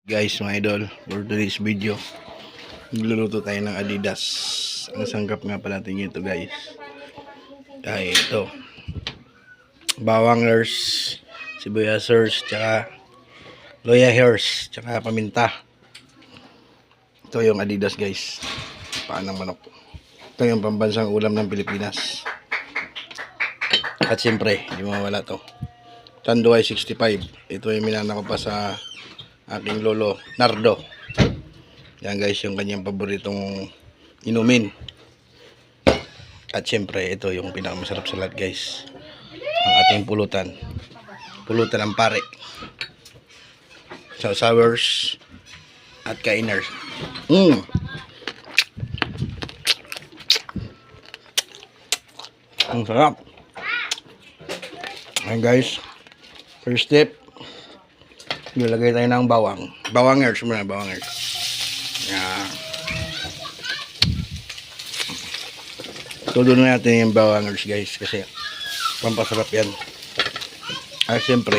Guys, mga idol, for today's video, magluluto tayo ng Adidas. Ang sangkap nga pala natin ito, guys. Ay, ito. Bawangers, sibuyasers, tsaka loya hairs, tsaka paminta. Ito yung Adidas, guys. Paan ng manok. Ito yung pambansang ulam ng Pilipinas. At siyempre, hindi mawala to. Tanduay 65. Ito yung minana ko pa sa aking lolo Nardo. Yan guys, yung kanyang paboritong inumin. At syempre, ito yung pinakamasarap sa lahat, guys. Ang ating pulutan. Pulutan ng pare. Sours at kainers. Ang sarap. Ayan guys. First step, nilagay tayo ng bawang. Bawangers muna, bawangers. Yan. Tulo na natin yung bawangers, guys, kasi pampasarap yan. Ay, siyempre,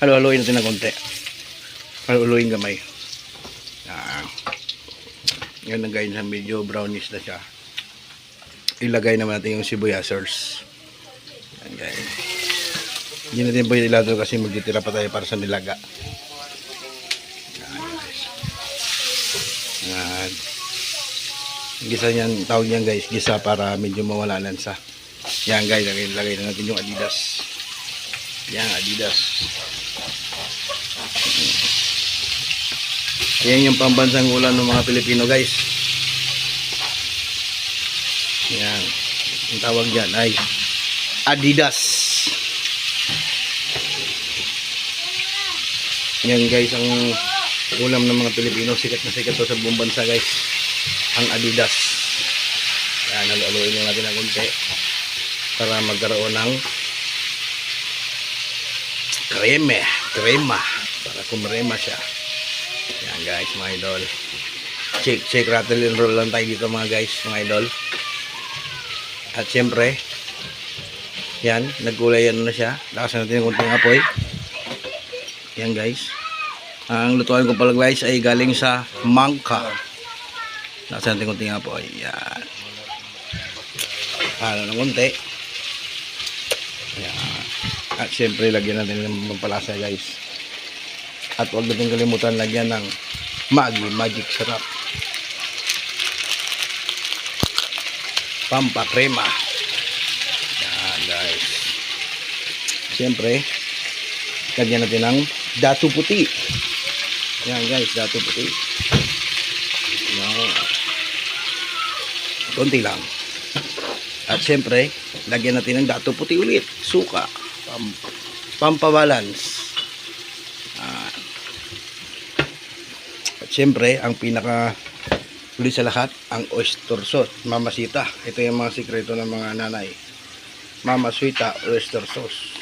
halo-haloin natin ng konti. Halo-haloin gamay. Yan. Yan ang guys, medyo brownish na siya. Ilagay naman natin yung sibuyasers. Yan guys. Hindi natin po ilado kasi magtitira pa tayo para sa nilaga. Yan guys. Yan. Gisa niyan, tawag niyan guys, gisa para medyo mawala lansa. Yan guys, lagay na natin yung Adidas. Yan, Adidas. Yan yung pambansang ulam ng mga Pilipino, guys. Yan. Ang tawag dyan ay Adidas. Yan guys, ang ulam ng mga Pilipino. Sikat na sikat to sa buong bansa, guys. Ang Adidas. Yan, haluin lang natin ng konti para magkaroon ng krema para kumrema siya. Yan guys, mga idol. Shake, rattle and roll lang tayo dito mga guys, mga idol. At syempre, yan, nagkulayan na siya. Lakasan natin yung kunting apoy. Yan guys. Ang lutuan ko pala guys ay galing sa mangka. Lakasan natin yung kunting apoy. Yan. Halo ng kunti. Yan. At syempre, lagyan natin ng pampalasa guys. At huwag natin kalimutan lagyan ng magic sarap. Pampakrema. Yan guys. Siyempre, lagyan natin ng datu puti. Yan guys, datu puti. Yan. Konti lang. At siyempre, lagyan natin ng datu puti ulit. Suka. Pampabalance. At siyempre, ang pinaka huli sa lahat, ang oyster sauce, mamasita. Ito yung mga sikreto ng mga nanay. Mamasita oyster sauce.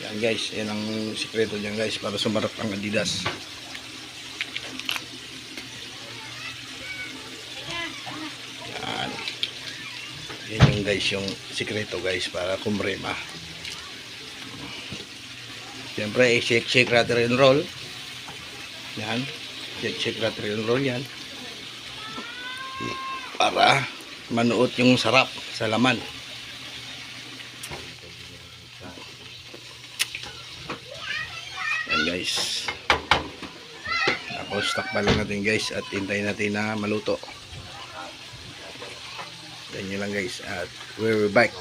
Yan guys, yan ang sikreto dyan guys para sumarap ang Adidas. Yan. Yan yung guys, yung sikreto guys para kumrema. Siyempre, shake, rattle and roll. Yan. Shake, rattle and roll yan. Para manuot yung sarap sa laman. Yan guys. Tapos takpan lang natin guys at hintayin natin na maluto. Ganyan lang guys. At we're back.